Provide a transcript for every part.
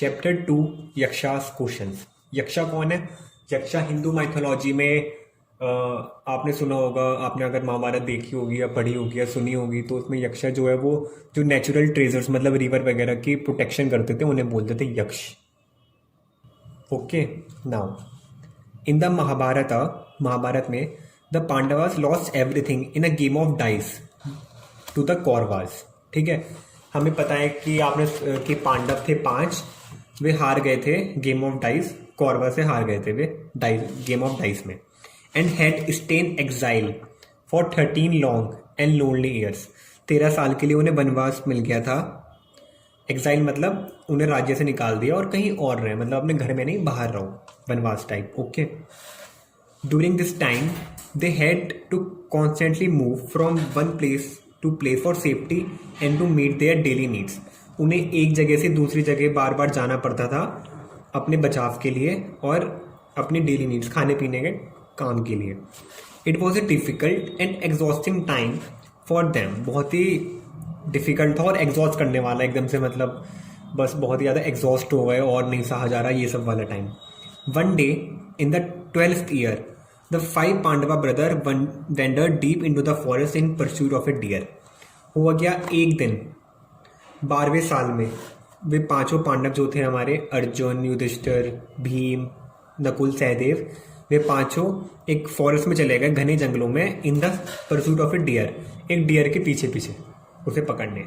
Chapter 2 यक्षास questions. यक्षा कौन है? यक्षा Hindu mythology में आपने सुना होगा, आपने अगर महाभारत देखी होगी या पढ़ी होगी या सुनी होगी तो उसमें यक्षा जो है वो जो नेचुरल ट्रेजर्स मतलब रिवर वगैरह की प्रोटेक्शन करते थे उन्हें बोलते थे यक्ष। Okay, now in the Mahabharata में the Pandavas lost everything in a game of dice to the Kauravas. ठीक है, हमें पता है कि कि पांडव थे 5, वे हार गए थे गेम ऑफ डाइस, कौरवा से हार गए थे वे गेम ऑफ डाइस में। And had stayed exile for 13 long and lonely years. 13 साल के लिए उन्हें वनवास मिल गया था। एक्साइल मतलब उन्हें राज्य से निकाल दिया और कहीं और रहे, मतलब अपने घर में नहीं, बाहर रहो, वनवास type. Okay, during this time they had to constantly move from one place to place for safety and to meet their daily needs. उन्हें एक जगह से दूसरी जगह बार बार जाना पड़ता था अपने बचाव के लिए और अपनी डेली नीड्स, खाने पीने के काम के लिए। It was a difficult and exhausting time for them. बहुत ही डिफिकल्ट था और एग्जॉस्ट करने वाला एकदम से, मतलब बस बहुत ही ज़्यादा एग्जॉस्ट हो गए और नहीं सहा जा रहा ये सब वाला time. One day in the 12th year the 5 Pandava brother wandered deep into the forest in pursuit of a deer. हुआ गया एक दिन 12वें साल में वे 5 पांडव जो थे हमारे, अर्जुन, युधिष्ठिर, भीम, नकुल, सहदेव, वे 5 एक फॉरेस्ट में चले गए, घने जंगलों में, in the pursuit of a deer, एक डियर के पीछे पीछे उसे पकड़ने।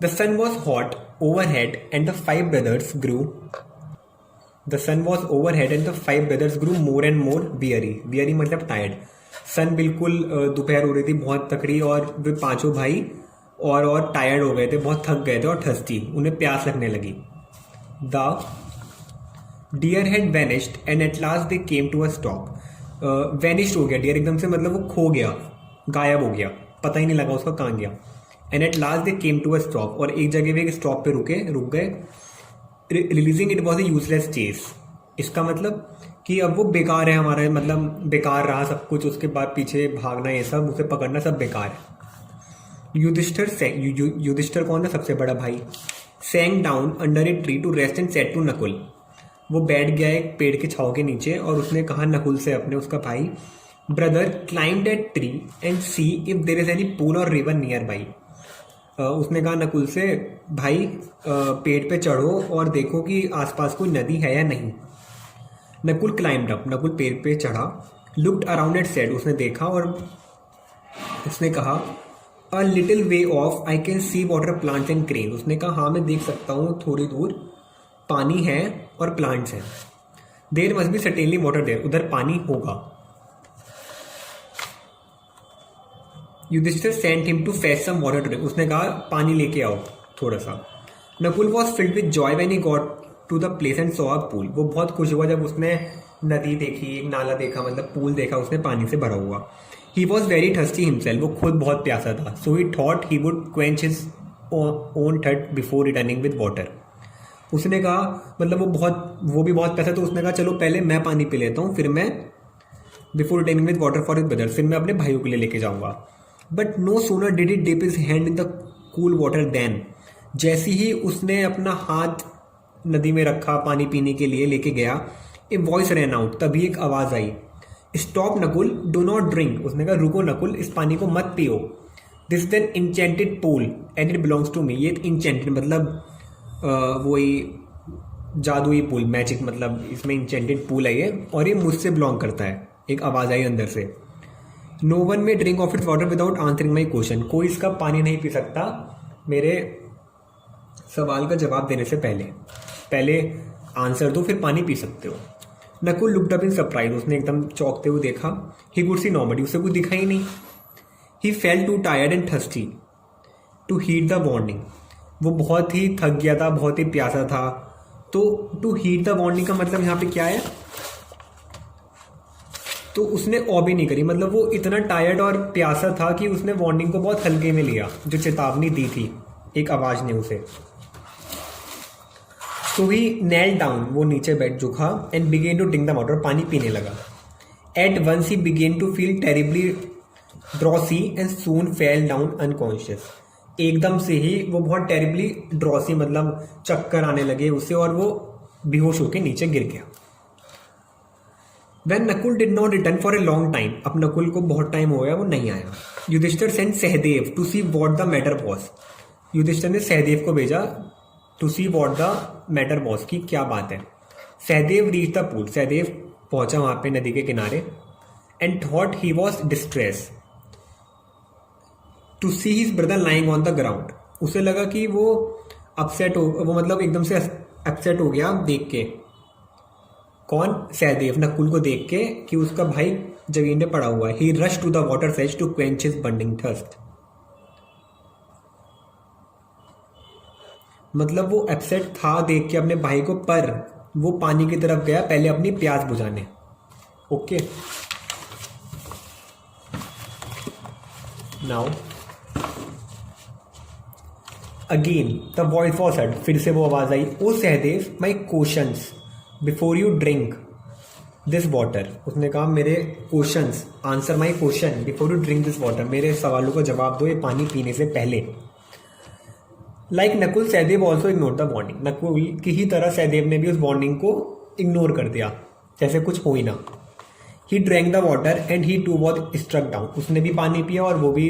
The sun was hot overhead and the 5 brothers grew more and more weary मतलब टायर्ड। सन बिल्कुल दोपहर हो रही थी, बहुत तकड़ी, और वे 5 भाई और टायर्ड हो गए थे, बहुत थक गए थे और थर्स्टी, उन्हें प्यास लगने लगी। The deer had vanished and at last they came to a stop. Vanished हो गया डियर एकदम से, मतलब वो खो गया, गायब हो गया, पता ही नहीं लगा उसका कहाँ गया। And at last they came to a stop, और एक जगह वे एक स्टॉप पे रुक गए। Realising it was a useless chase. इसका मतलब कि अब वो बेकार है हमारा, मतलब बेकार रहा सब कुछ, उसके बाद पीछे भागना, ये सब, उसे पकड़ना सब बेकार है। युधिष्ठिर कौन है? सबसे बड़ा भाई। सैंग down under a tree to rest and said to Nakul. वो बैठ गया एक पेड़ के छांव के नीचे और उसने कहा नकुल से, अपने उसका भाई, brother climb that tree and see if there is any pool और रिवर नियर बाई। उसने कहा नकुल से, भाई पेड़ पे चढ़ो और देखो कि आसपास कोई नदी है या नहीं। नकुल क्लाइम्ड अप, नकुल पेड़ पे चढ़ा। लुक्ड अराउंड एट सेड, उसने देखा और उसने कहा, a little way of I can see water plants and crane. उसने कहा हाँ मैं देख सकता हूँ, थोड़ी दूर पानी है और प्लांट्स हैं। There must be certainly water there, उधर पानी होगा। Yudhishthira sent him to fetch some water to drink. उसने कहा पानी लेके आओ थोड़ा सा। Nakul was filled with joy when he got to the place and saw a pool. वो बहुत खुश हुआ जब उसने नदी देखी, एक नाला देखा, मतलब पूल देखा उसने पानी से भरा हुआ। He was very thirsty himself, वो खुद बहुत प्यासा था। So he thought he would quench his own thirst before returning with water. उसने कहा, मतलब वो भी बहुत प्यासा, तो उसने कहा चलो पहले मैं पानी पी लेता हूँ, फिर मैं before returning with water for his brother, फिर मैं अपने भाइयों के लिए लेके जाऊंगा। But no sooner did he dip his hand in the cool water then, जैसे ही उसने अपना हाथ नदी में रखा पानी पीने के लिए लेके गया, ए वॉइस रैन आउट, तभी एक आवाज आई, stop Nakul, do not drink. उसने कहा रुको नकुल, इस पानी को मत पियो। This is an enchanted pool and it belongs to me. ये इंचेंटेड मतलब वही जादुई पूल, मैजिक, मतलब इसमें इंचेंटेड पूल है ये, और ये मुझसे बिलोंग करता है। एक आवाज आई अंदर से, नो वन में drink of its water without answering my question. कोई इसका पानी नहीं पी सकता मेरे सवाल का जवाब देने से पहले आंसर दो, फिर पानी पी सकते हो। Nakul looked up in surprise, उसने एकदम चौंकते हुए देखा। ही कुड सी नॉबडी, उसे कुछ दिखा ही नहीं। He felt too tired and thirsty to heed the warning. वो बहुत ही थक गया था, बहुत ही प्यासा था। तो टू हीड द वार्निंग का मतलब यहाँ पे क्या है, तो उसने ऑबी नहीं करी, मतलब वो इतना टायर्ड और प्यासा था कि उसने वार्निंग को बहुत हल्के में लिया, जो चेतावनी दी थी एक आवाज ने उसे। सो ही नेल डाउन, वो नीचे बैठ झुका, and began to drink the water, पानी पीने लगा। At once he began to feel terribly drowsy and soon fell down unconscious. एकदम से ही वो बहुत टेरिबली ड्रॉसी, मतलब चक्कर आने लगे उसे और वो बेहोश होकर नीचे गिर गया। When Nakul did not return for a long time, अब नकुल को बहुत टाइम हो गया वो नहीं आया। Yudhishthira sent Sahadeva to see what the matter was, Yudhishthira ने सहदेव को भेजा to see what the matter was, की क्या बात है। Sahadeva reach the pool, Sahadeva पहुंचा वहां पे नदी के किनारे। And thought he was distress to see his brother lying on the ground, उसे लगा कि वो अपसेट हो, वो मतलब एकदम से अपसेट हो गया देख के। कौन? सहदेव, नकुल को देख के कि उसका भाई जमीन पे पड़ा हुआ है। He rush to the water fetch to quench his burning thirst, मतलब वो अपसेट था देख के अपने भाई को, पर वो पानी की तरफ गया पहले अपनी प्यास बुझाने। Okay, now again the voice was heard, फिर से वो आवाज आई, O Sahadev my questions before you drink this water, उसने कहा मेरे questions, answer my question before you drink this water, मेरे सवालों का जवाब दो ये पानी पीने से पहले। Like Nakula, Sahadeva also ignore the warning, Nakula की ही तरह सहदेव ने भी उस वार्निंग को इग्नोर कर दिया, जैसे कुछ हो ही ना। He drank the water and he too was struck down, उसने भी पानी पिया और वो भी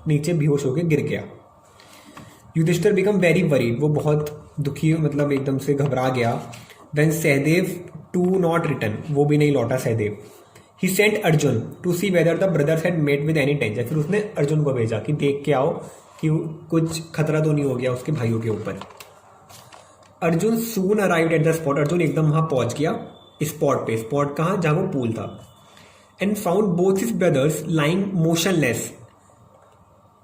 नीचे बेहोश होकर गिर गया। युधिष्ठिर बिकम वेरी वरीड, वो बहुत दुखी, मतलब एकदम से घबरा गया। When Sahadev too not return, वो भी नहीं लौटा Sahadev. He sent Arjun to see whether the brothers had met with any danger, फिर उसने अर्जुन को भेजा कि देख के आओ कि कुछ खतरा तो नहीं हो गया उसके भाइयों के ऊपर। Arjun soon arrived at the spot, Arjun एकदम वहां पहुंच गया स्पॉट पे, स्पॉट कहाँ? जहां वो पूल था। And found both his brothers lying motionless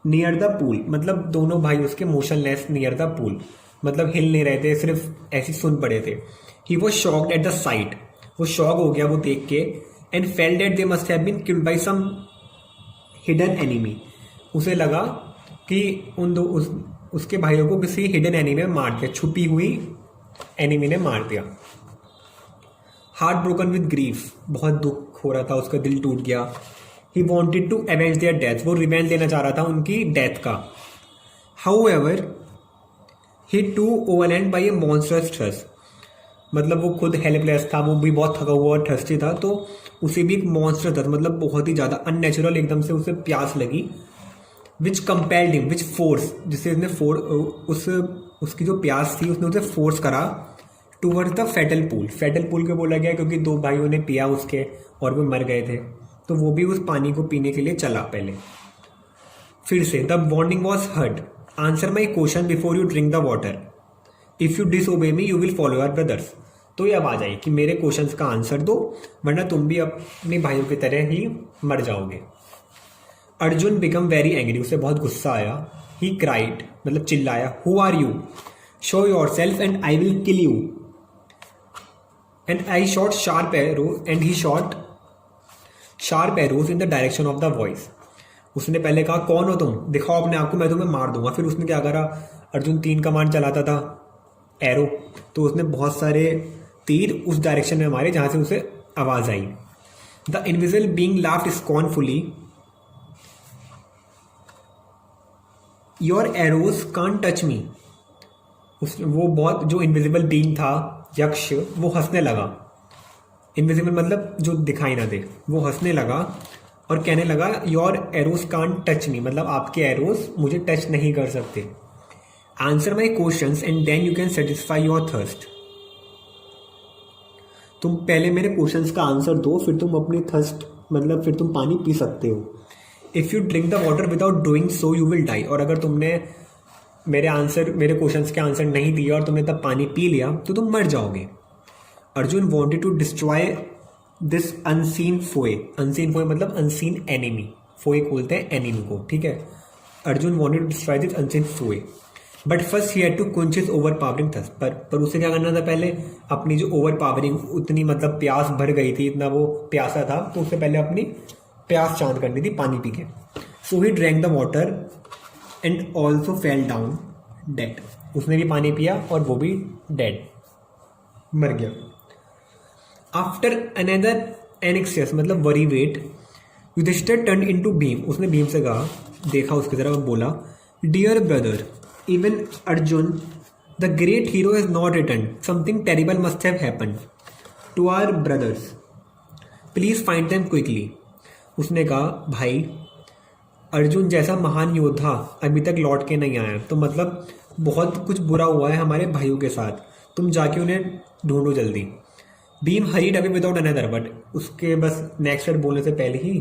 near the pool, मतलब दोनों भाई उसके मोशनलेस नियर द पूल, मतलब हिल नहीं रहे थे, सिर्फ ऐसे सुन पड़े थे। He was shocked at the sight, वो शॉक हो गया वो देख के। And felt that they must have been killed by some hidden enemy, उसे लगा कि उसके भाइयों को किसी हिडन एनिमी ने मार दिया, छुपी हुई एनिमी ने मार दिया। हार्ट ब्रोकन विद ग्रीफ, बहुत दुख हो रहा था, उसका दिल टूट गया। He wanted to avenge their death, वो रिवेंज लेना चाह रहा था उनकी डेथ का। However he too overland by a monstrous thirst, मतलब वो खुद हेल्पलेस था, वो भी बहुत थका हुआ और थर्स्टी था, तो उसे भी एक मॉन्स्टर था, मतलब बहुत ही ज़्यादा अननेचुरल एकदम से उसे प्यास लगी। विच कंपेल्ड हिम, विच फोर्स, जिससे उसने उसकी जो प्यास थी उसने उसे फोर्स करा towards the fatal pool, fatal pool को बोला गया क्योंकि दो भाइयों ने पिया उसके और वो मर गए थे, तो वो भी उस पानी को पीने के लिए चला पहले। फिर से the warning was heard, answer my question before you drink the water, if you disobey me you will follow your brothers, तो ये आवाज आई कि मेरे क्वेश्चंस का आंसर दो वरना तुम भी अपने भाइयों की तरह ही मर जाओगे। अर्जुन बिकम वेरी एंग्री, उसे बहुत गुस्सा आया। ही क्राइड, मतलब चिल्लाया, who are you, show yourself and I will kill you. And I shot sharp arrow and he shot sharp arrows in the direction of the voice, उसने पहले कहा कौन हो तुम, दिखाओ अपने आप को, मैं तुम्हें मार दूंगा। फिर उसने क्या करा, अर्जुन 3 कमांड चलाता था एरो, तो उसने बहुत सारे तीर उस डायरेक्शन में मारे जहां से उसे आवाज आई। The invisible being laughed scornfully, your arrows can't touch me, वो बहुत जो इनविजिबल बीइंग था यक्ष, वो हंसने लगा। इनविजिबल मतलब जो दिखाई ना दे, वो हंसने लगा और कहने लगा your arrows can't touch me, मतलब आपके एरोज मुझे टच नहीं कर सकते। Answer my questions and then you can satisfy your thirst, तुम पहले मेरे क्वेश्चंस का आंसर दो फिर तुम अपनी थर्स्ट, मतलब फिर तुम पानी पी सकते हो। If you drink the water without doing so you will die, और अगर तुमने मेरे क्वेश्चंस के आंसर नहीं दिया और तुमने तब पानी पी लिया तो तुम मर जाओगे। Arjun wanted to destroy this unseen foe, unseen foe मतलब अनसीन एनिमी, फोए बोलते हैं एनिमी को, ठीक है। Arjun wanted to destroy this unseen foe, but first he had to quench his overpowering thirst, पर उसे क्या करना था पहले, अपनी जो ओवर पावरिंग, उतनी मतलब प्यास भर गई थी, इतना वो प्यासा था, तो उससे पहले अपनी प्यास शांत करनी थी पानी पी के। So he drank the water and also fell down dead, उसने भी पानी पिया और वो भी डेड, मर गया। आफ्टर अनदर एनेक्सियस मतलब worry wait, Yudhishthira turn into Bhima, उसने भीम से कहा, देखा उसकी तरफ, बोला dear brother, even Arjuna the great hero is not return, something terrible must have happened to our brothers, please find them quickly. उसने कहा भाई अर्जुन जैसा महान योद्धा अभी तक लौट के नहीं आया, तो मतलब बहुत कुछ बुरा हुआ है हमारे भाइयों के साथ, तुम जाके उन्हें ढूंढो जल्दी। Bhim hurried away without another, but उसके बस नेक्स्ट वर्ड बोलने से पहले ही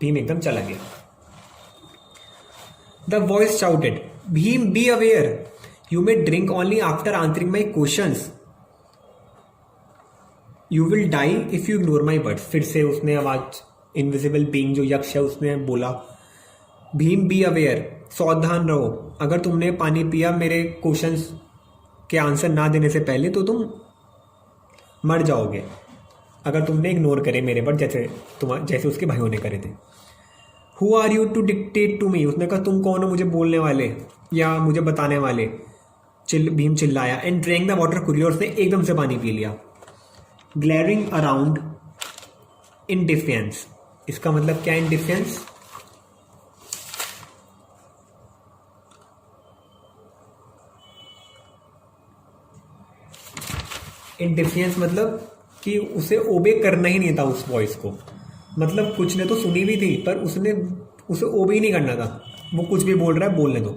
भीम एकदम चला गया। The voice shouted, Bhima be aware, you may drink only after answering my questions, you will die if you ignore my words. फिर से उसने आवाज, इनविजिबल बीइंग जो यक्ष है उसने बोला, भीम बी अवेयर, सावधान रहो, अगर तुमने पानी पिया मेरे क्वेश्चंस के आंसर ना देने से पहले तो तुम मर जाओगे, अगर तुमने इग्नोर करे मेरे वर्ड जैसे उसके भाइयों ने करे थे। Who are you to dictate to me, उसने कहा तुम कौन हो मुझे बोलने वाले या मुझे बताने वाले। भीम चिल्लाया and drank the water quickly, और उसने एकदम से पानी पी लिया। ग्लेयरिंग अराउंड इन डिफेंस, इसका मतलब क्या इन डिफेंस? इन डिफेंस मतलब कि उसे ओबे करना ही नहीं था उस वॉइस को, मतलब कुछ ने तो सुनी भी थी पर उसने उसे ओबे ही नहीं करना था, वो कुछ भी बोल रहा है बोलने दो।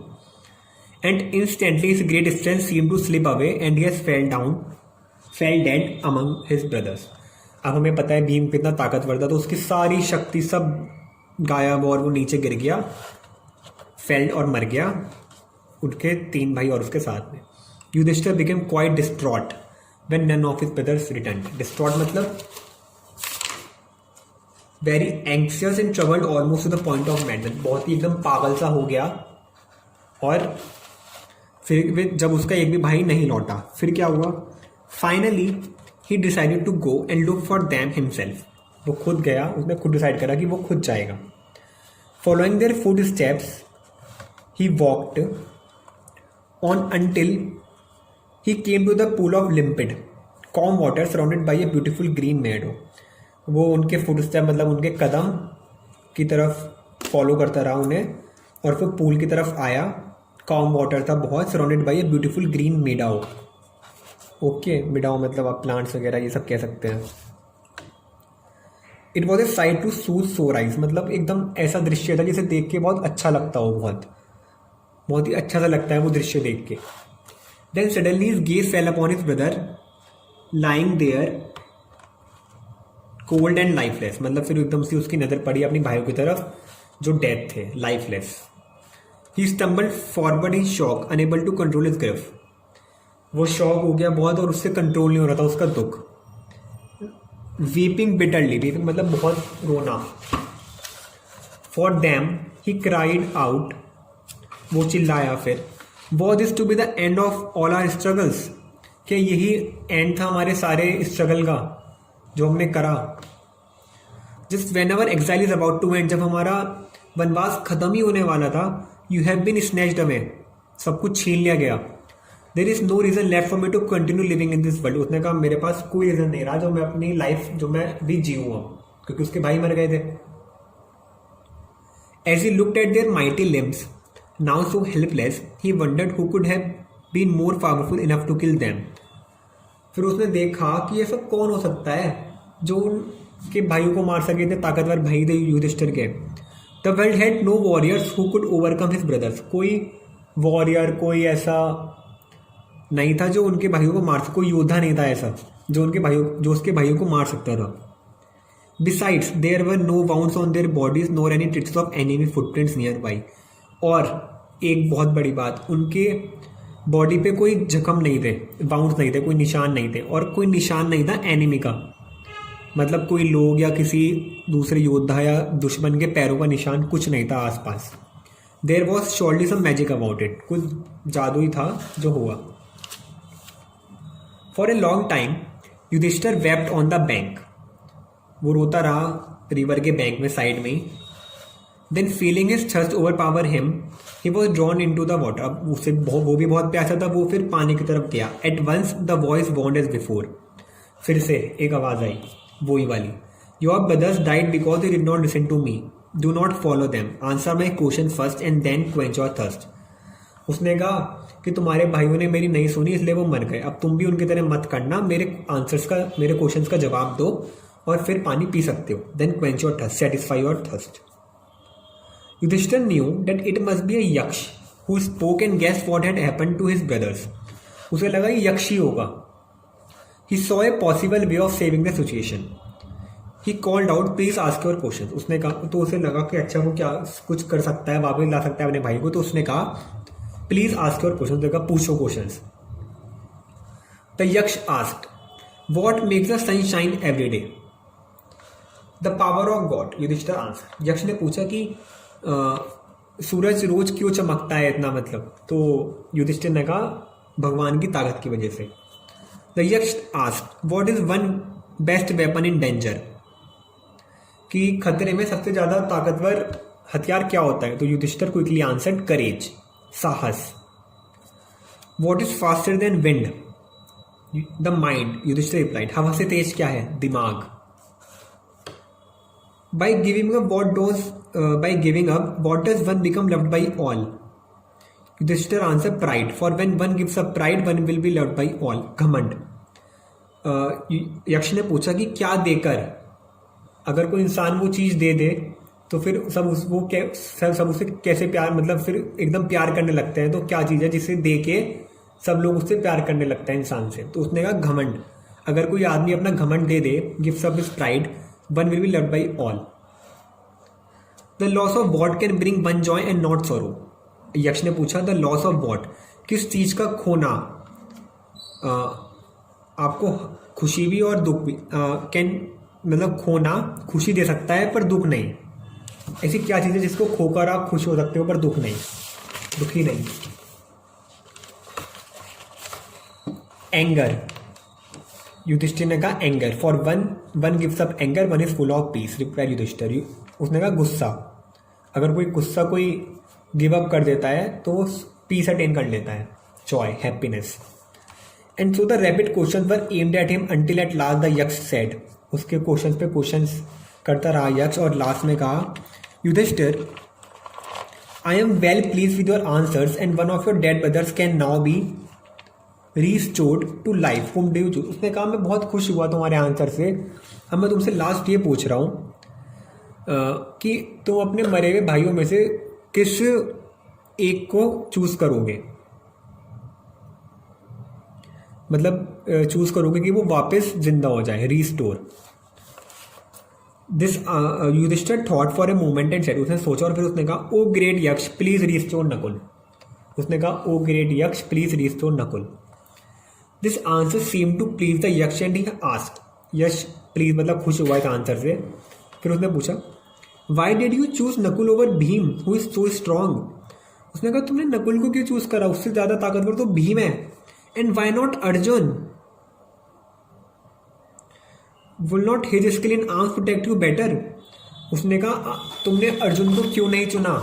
And instantly his great strength seem to slip away and he has fell dead among his brothers. अब हमें पता है भीम कितना ताकतवर था, तो उसकी सारी शक्ति सब गायब और वो नीचे गिर गया, फेल्ड और मर गया, उनके 3 भाई और उसके साथ में। Yudhishthira became quite distraught when none of his brothers returned. Distraught मतलब very anxious and troubled almost to the point of madness, बहुत ही एकदम पागल सा हो गया। और फिर जब उसका एक भी भाई नहीं लौटा, फिर क्या हुआ? Finally he decided to go and look for them himself, वो खुद गया, उसने खुद डिसाइड करा कि वो खुद जाएगा। Following their foot steps he walked on until he came to the pool of limpid calm water surrounded by a beautiful green meadow. वो उनके फुटस्टेप मतलब उनके कदम की तरफ फॉलो करता रहा उन्हें, और फिर पूल की तरफ आया। कॉम वाटर था बहुत, surrounded by a beautiful green meadow. Okay, meadow मतलब आप प्लांट्स वगैरह ये सब कह सकते हैं। It was a sight to soothe sore eyes, मतलब एकदम ऐसा दृश्य था जिसे देख के बहुत अच्छा लगता हो, बहुत ही अच्छा सा लगता है वो दृश्य देख के। Then suddenly his gaze fell upon his brother lying there cold and lifeless, मतलब फिर एकदम से उसकी नज़र पड़ी अपनी भाइयों की तरफ जो डेड थे, lifeless. He stumbled forward in shock, unable to control his grief. वो शॉक हो गया बहुत और उससे कंट्रोल नहीं हो रहा था उसका दुख। Weeping bitterly, weeping मतलब बहुत रोना। For them he cried out, वो चिल्लाया फिर, Was this to be the end of all our struggles? क्या यही एंड था हमारे सारे स्ट्रगल का जो हमने करा? Just whenever exile is about to end, जब हमारा वनवास खत्म ही होने वाला था, you have been snatched away, सब कुछ छीन लिया गया। There is no reason left for me to continue living in this world. उसने कहा मेरे पास कोई रीजन नहीं रहा जो मैं अपनी लाइफ जो मैं भी जीऊँ, क्योंकि उसके भाई मर गए थे। As he looked at their mighty limbs, now so helpless, he wondered who could have been more powerful enough to kill them. फिर उसने देखा कि ये सब कौन हो सकता है जो उनके भाइयों को मार सके, थे ताकतवर भाई थे युधिष्ठिर के। The world had no warriors who could overcome his brothers. कोई वॉरियर, कोई ऐसा नहीं था जो उनके भाइयों को मार सके, कोई योद्धा नहीं था ऐसा जो उसके भाइयों को मार सकता था। Besides, there were no wounds on their bodies nor any traces of enemy footprints nearby. और एक बहुत बड़ी बात, उनके बॉडी पे कोई जख्म नहीं थे, बाउंस नहीं थे, कोई निशान नहीं थे, और कोई निशान नहीं था एनिमी का, मतलब कोई लोग या किसी दूसरे योद्धा या दुश्मन के पैरों का निशान कुछ नहीं था आसपास। There was surely some magic about it, कुछ जादू ही था जो हुआ। For a long time Yudhishthira wept on the bank, वो रोता रहा रिवर के बैंक में साइड में ही। Then feeling his thirst overpower him, he was drawn into the water. अब उसे वो भी बहुत प्यासा था, वो फिर पानी की तरफ गया। At once the voice warned as before. फिर से एक आवाज़ आई, वही वाली, Your brothers died because they did not listen to me. Do not follow them, answer my question first and then quench your thirst. उसने कहा कि तुम्हारे भाइयों ने मेरी नहीं सुनी इसलिए वो मर गए, अब तुम भी उनकी तरह मत करना, मेरे क्वेश्चंस का जवाब दो और फिर पानी पी सकते हो। Then quench your thirst, satisfy your thirst. Yudhishthir knew that it must be a yaksha who spoke and guess what had happened to his brothers. उसे लगा ये यक्ष ही होगा। He saw a possible way of saving the situation. He called out please ask your question. उसने कहा, तो उसे लगा कि अच्छा वो क्या कुछ कर सकता है, वापस ला सकता है अपने भाई को, तो उसने कहा प्लीज आस्क योर क्वेश्चन, कहा पूछो questions. The Yaksha asked what makes the sun shine every day. The power of God, Yudhishthira answer. Yaksha ने पूछा कि सूरज रोज क्यों चमकता है इतना, मतलब, तो युधिष्ठिर ने कहा भगवान की ताकत की वजह से। The Yaksha asked what is one best weapon in danger, कि खतरे में सबसे ज्यादा ताकतवर हथियार क्या होता है, तो युधिष्ठिर क्विकली आंसर्ड करेज, साहस। What is faster than wind, the mind, Yudhishthira replied हवा से तेज क्या है, दिमाग। By giving up what does one become loved by all, Yudhishthira answer pride, for when one gives up pride one will be loved by all, घमंड। यक्ष ने पूछा कि क्या देकर अगर कोई इंसान वो चीज दे दे तो फिर सब उसे कैसे प्यार, मतलब फिर एकदम प्यार करने लगते हैं, तो क्या चीज है जिसे दे के सब लोग उससे प्यार करने लगता है इंसान से, तो उसने कहा घमंड। अगर कोई आदमी अपना घमंड दे दे, gives up his pride, one will be loved by all. The loss of what can bring one joy and not sorrow, यक्ष ने पूछा द लॉस ऑफ वॉट, किस चीज का खोना आपको खुशी भी और दुख भी, कैन मतलब खोना खुशी दे सकता है पर दुख नहीं, ऐसी क्या चीज है जिसको खोकर आप खुश हो सकते हो पर दुखी नहीं। एंगर, युधिष्ठिर ने कहा anger, for one gives up anger one is full of peace, reply Yudhishthira. उसने कहा गुस्सा, अगर कोई गिव अप कर देता है तो वो पीस अटेन कर लेता है, joy, happiness. And so the rapid questions were aimed at him until at last the Yaksha said, उसके क्वेश्चंस पे क्वेश्चंस करता रहा यक्ष और लास्ट में कहा Yudhishthira I am well please with your answers and one of your dead brothers can now be restored to life whom do you choose. उसने कहा मैं बहुत खुश हुआ तुम्हारे आंसर से, अब मैं तुमसे लास्ट ये पूछ रहा हूँ कि तुम अपने मरे हुए भाइयों में से किस एक को चूज करोगे, मतलब चूज करोगे कि वो वापस जिंदा हो जाए, restore. This Yudhishthira thought for a moment and said, उसने सोचा और फिर उसने कहा O great Yaksha please restore Nakula. उसने कहा O great Yaksha please restore Nakula. This answer seem to please the Yaksha and he asked, Yaksha please मतलब खुश हुआ इस आंसर से। फिर उसने पूछा why did you choose Nakula over Bhima who is so strong. उसने कहा तुमने नकुल को क्यों चूज करा, उससे ज्यादा ताकतवर तो भीम है। And why not Arjuna, will not his skill in arms protect you better. उसने कहा तुमने अर्जुन को क्यों नहीं चुना,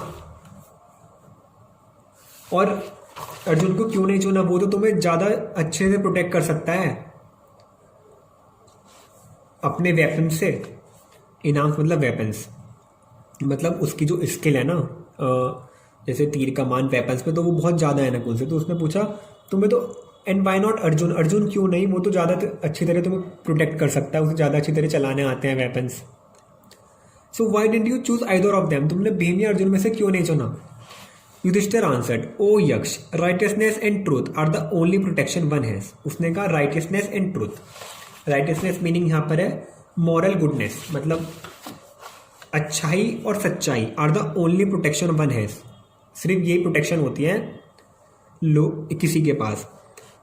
और अर्जुन को क्यों नहीं चुना, वो तो तुम्हें ज्यादा अच्छे से प्रोटेक्ट कर सकता है अपने वेपन से। इन आर्म्स मतलब वेपन्स, मतलब उसकी जो स्किल है ना, जैसे तीर कमान वेपन्स पे, तो वो बहुत ज्यादा है नकुल से। तो उसने पूछा तुम्हें तो, and why not Arjuna, Arjuna क्यों नहीं, वो तो ज़्यादा अच्छी तरह तुम्हें प्रोटेक्ट कर सकता है, उसे ज़्यादा अच्छी तरह चलाने आते हैं weapons. So Y did you choose either of them, तुमने भीम या अर्जुन में से क्यों नहीं चुना। Yudhishthir answered O Yaksha righteousness and truth are the only protection one has. उसने कहा righteousness and truth, righteousness meaning यहाँ पर है मॉरल गुडनेस, मतलब अच्छाई और सच्चाई, are the only protection one has, सिर्फ यही प्रोटेक्शन होती है किसी के पास।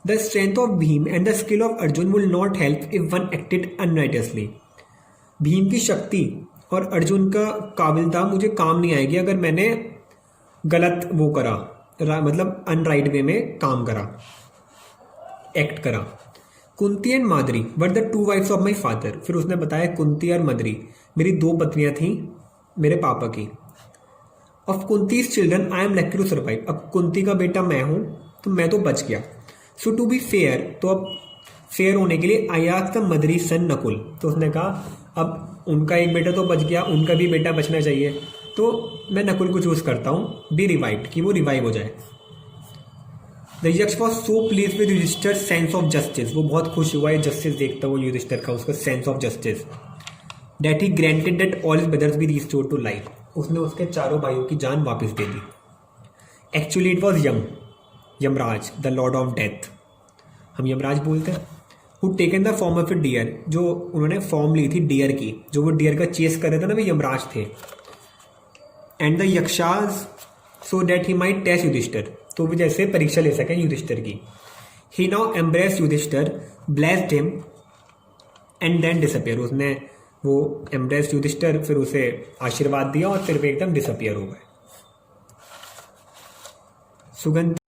The strength of Bhim and the skill of Arjun will not help if one acted unrighteously. Bhim की शक्ति और अर्जुन का काबिलता मुझे काम नहीं आएगी अगर मैंने गलत वो करा, मतलब अनराइट वे में काम करा, एक्ट करा। Kunti and Madri were the two wives of my father. फिर उसने बताया कुंती और मद्री मेरी दो पत्नियां थीं मेरे पापा की। Of Kunti's children I am lucky to survive. अब कुंती का बेटा मैं हूं तो मैं तो बच गया। सो टू बी फेयर, तो अब फेयर होने के लिए आई आस्क्ड द मदरी सन नकुल। तो उसने कहा अब उनका एक बेटा तो बच गया, उनका भी बेटा बचना चाहिए। तो मैं नकुल को चूज करता हूँ बी रिवाइव्ड, कि वो रिवाइव हो जाए। The Yaksha was so pleased with Yudhishthira sense of justice, वो बहुत खुश हुआ है जस्टिस देखता हुआ युधिष्ठिर का, उसका sense of justice, that he granted that all his brothers be restored to life, उसने उसके चारों भाइयों की जान वापस दे दी। Actually it was Yamraj the lord of death, हम यमराज बोलते हैं, who taken the form of a deer, जो उन्होंने फॉर्म ली थी डियर की, जो वो डियर का चेस कर रहे थे ना, वे यमराज थे। And the yaksha's so that he might test Yudhishthir, तो वो जैसे परीक्षा ले सकें युधिष्ठिर की। He now embrace Yudhishthir, blessed him and then disappear, उसने वो एम्ब्रेस युधिष्ठिर, फिर उसे आशीर्वाद दिया और फिर वे एकदम डिसअपियर हो गए। सुगंध